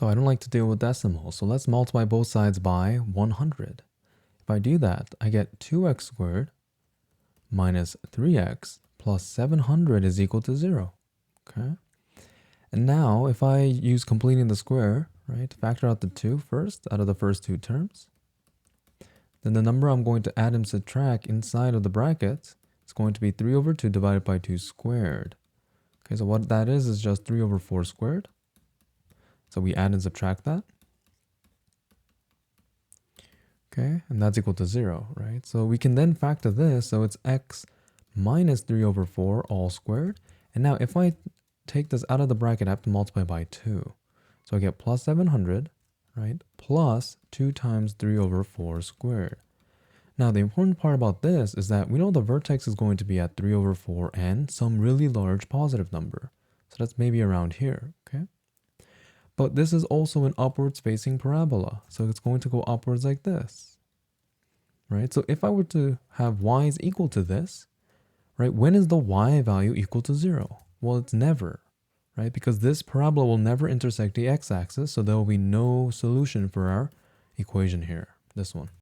So I don't like to deal with decimals, so let's multiply both sides by 100. If I do that, I get 2x squared minus 3x plus 700 is equal to 0. Okay. And now if I use completing the square, right, factor out the 2 first out of the first two terms, then the number I'm going to add and subtract inside of the brackets is going to be 3 over 2 divided by 2 squared. Okay, so what that is just 3 over 4 squared. So we add and subtract that. Okay, and that's equal to 0, right? So we can then factor this, so it's x minus 3 over 4 all squared. And now if I take this out of the bracket, I have to multiply by 2. So I get plus 700, right, plus 2 times 3 over 4 squared. Now the important part about this is that we know the vertex is going to be at 3 over 4 and some really large positive number. So that's maybe around here, okay? But this is also an upwards facing parabola, so it's going to go upwards like this, right? So if I were to have y is equal to this, right, when is the y value equal to 0? Well, it's never, right? Because this parabola will never intersect the x-axis, so there will be no solution for our equation here, this one.